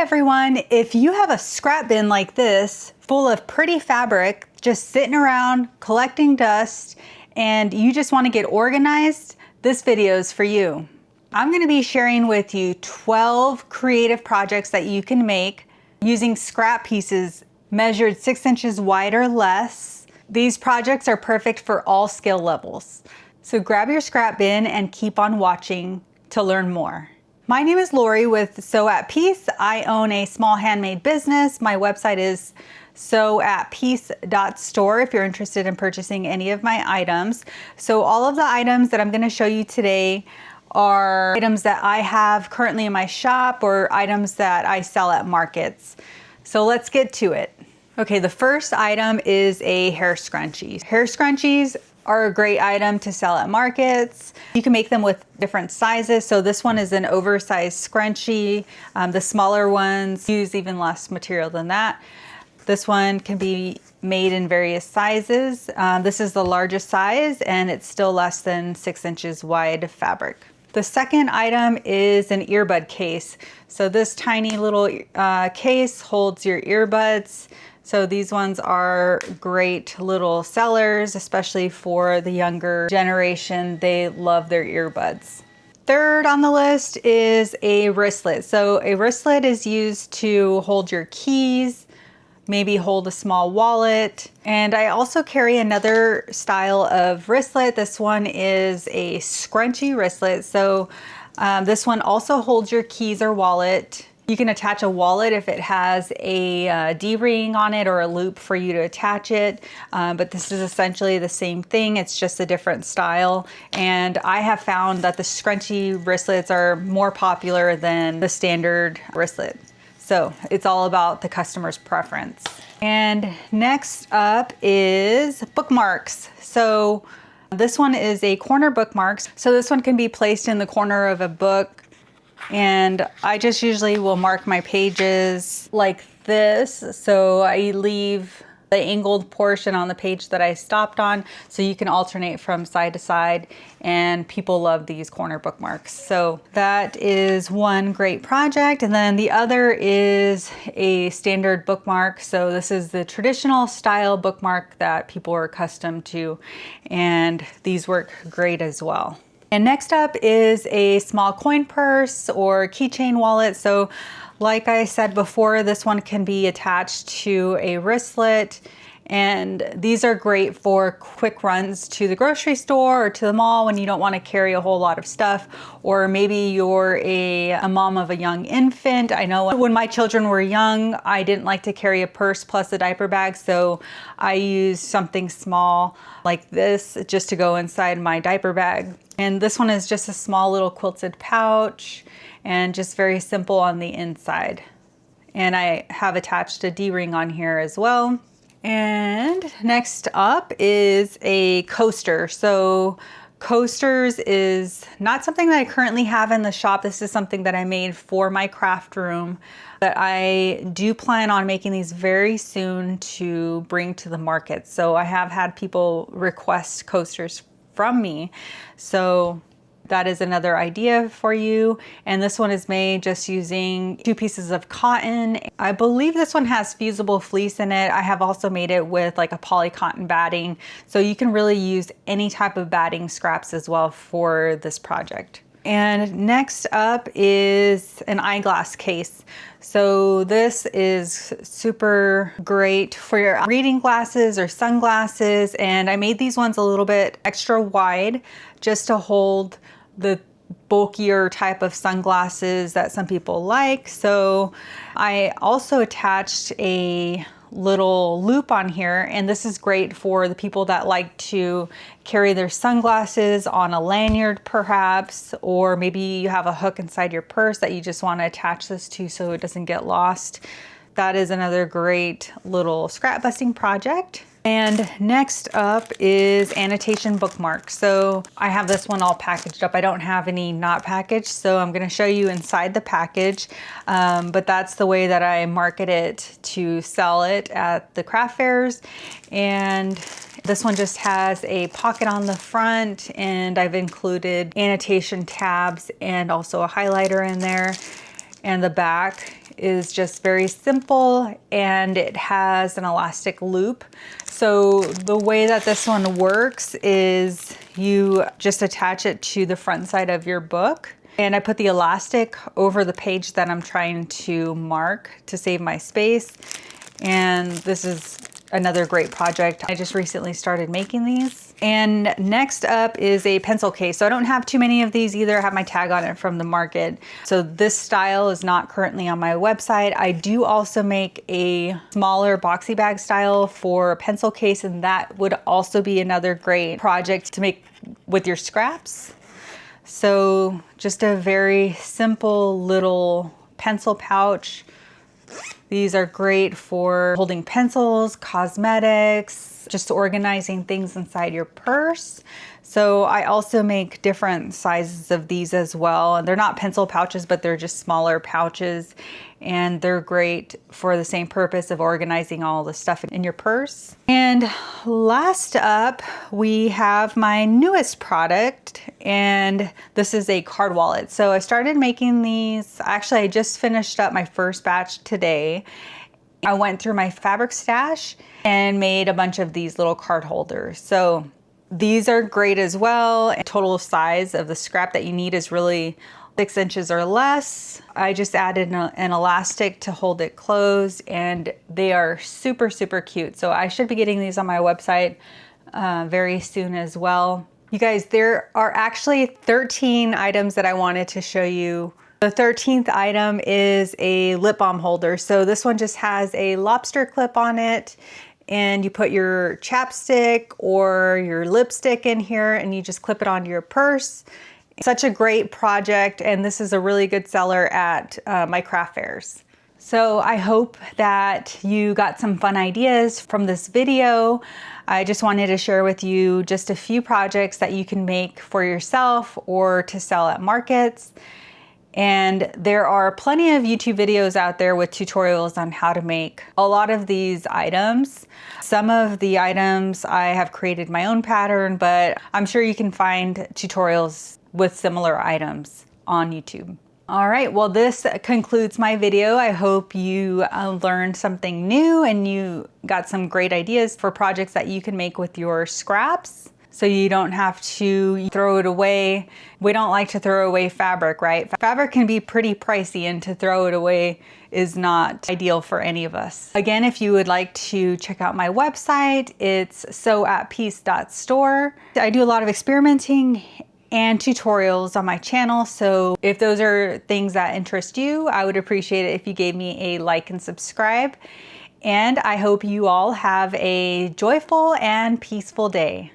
everyone, if you have a scrap bin like this full of pretty fabric just sitting around collecting dust and you just want to get organized, this video is for you. I'm going to be sharing with you 12 creative projects that you can make using scrap pieces measured 6 inches wide or less. These projects are perfect for all skill levels. So grab your scrap bin and keep on watching to learn more. My name is Lori with Sew at Peace. I own a small handmade business. My website is sewatpeace.store if you're interested in purchasing any of my items. So all of the items that I'm going to show you today are items that I have currently in my shop or items that I sell at markets. So let's get to it. Okay, the first item is a hair scrunchie. Hair scrunchies are a great item to sell at markets. You can make them with different sizes. So this one is an oversized scrunchie. The smaller ones use even less material than that. This one can be made in various sizes. This is the largest size and it's still less than 6 inches wide fabric. The second item is an earbud case. So this tiny little case holds your earbuds. So these ones are great little sellers, especially for the younger generation. They love their earbuds. Third on the list is a wristlet. So a wristlet is used to hold your keys, maybe hold a small wallet. And I also carry another style of wristlet. This one is a scrunchy wristlet. So this one also holds your keys or wallet. You can attach a wallet if it has a D-ring on it or a loop for you to attach it. But this is essentially the same thing. It's just a different style. And I have found that the scrunchy wristlets are more popular than the standard wristlet. So it's all about the customer's preference. And next up is bookmarks. So this one is a corner bookmarks. So this one can be placed in the corner of a book. And I just usually will mark my pages like this. So I leave the angled portion on the page that I stopped on so you can alternate from side to side, and people love these corner bookmarks. So that is one great project. And then the other is a standard bookmark. So this is the traditional style bookmark that people are accustomed to, and these work great as well. And next up is a small coin purse or keychain wallet. So like I said before, this one can be attached to a wristlet, and these are great for quick runs to the grocery store or to the mall when you don't want to carry a whole lot of stuff, or maybe you're a mom of a young infant. I know when my children were young, I didn't like to carry a purse plus a diaper bag, so I used something small like this just to go inside my diaper bag. And this one is just a small little quilted pouch and just very simple on the inside. And I have attached a D-ring on here as well. And next up is a coaster. So coasters is not something that I currently have in the shop. This is something that I made for my craft room, but I do plan on making these very soon to bring to the market. So I have had people request coasters from me. So that is another idea for you. And this one is made just using 2 pieces of cotton. I believe this one has fusible fleece in it. I have also made it with like a poly cotton batting. So you can really use any type of batting scraps as well for this project. And next up is an eyeglass case. So this is super great for your reading glasses or sunglasses. And I made these ones a little bit extra wide just to hold the bulkier type of sunglasses that some people like. So I also attached a little loop on here, and this is great for the people that like to carry their sunglasses on a lanyard perhaps, or maybe you have a hook inside your purse that you just want to attach this to so it doesn't get lost. That is another great little scrap busting project. And next up is Annotation bookmarks. So I have this one all packaged up. I don't have any not packaged, so I'm gonna show you inside the package. But that's the way that I market it to sell it at the craft fairs. And this one just has a pocket on the front, and I've included annotation tabs and also a highlighter in there. And the back is just very simple, and it has an elastic loop. So the way that this one works is you just attach it to the front side of your book. And I put the elastic over the page that I'm trying to mark to save my space. And this is another great project. I just recently started making these. And next up is a pencil case. So I don't have too many of these either. I have my tag on it from the market. So this style is not currently on my website. I do also make a smaller boxy bag style for a pencil case, and that would also be another great project to make with your scraps. So just a very simple little pencil pouch. These are great for holding pencils, cosmetics, just organizing things inside your purse. So I also make different sizes of these as well. And they're not pencil pouches, but they're just smaller pouches. And they're great for the same purpose of organizing all the stuff in your purse. And last up, we have my newest product, and this is a card wallet. So I started making these, actually I just finished up my first batch today. I went through my fabric stash and made a bunch of these little card holders. So these are great as well. Total size of the scrap that you need is really 6 inches or less. I just added an elastic to hold it closed, and they are super, super cute. So I should be getting these on my website very soon as well. You guys, there are actually 13 items that I wanted to show you. The 13th item is a lip balm holder. So this one just has a lobster clip on it, and you put your chapstick or your lipstick in here and you just clip it onto your purse. Such a great project, and this is a really good seller at my craft fairs. So I hope that you got some fun ideas from this video. I just wanted to share with you just a few projects that you can make for yourself or to sell at markets. And there are plenty of YouTube videos out there with tutorials on how to make a lot of these items. Some of the items I have created my own pattern, but I'm sure you can find tutorials with similar items on YouTube. All right, well, this concludes my video. I hope you learned something new and you got some great ideas for projects that you can make with your scraps, so you don't have to throw it away. We don't like to throw away fabric, right? Fabric can be pretty pricey, and to throw it away is not ideal for any of us. Again, if you would like to check out my website, it's sewatpeace.store. I do a lot of experimenting and tutorials on my channel, so if those are things that interest you, I would appreciate it if you gave me a like and subscribe. And I hope you all have a joyful and peaceful day.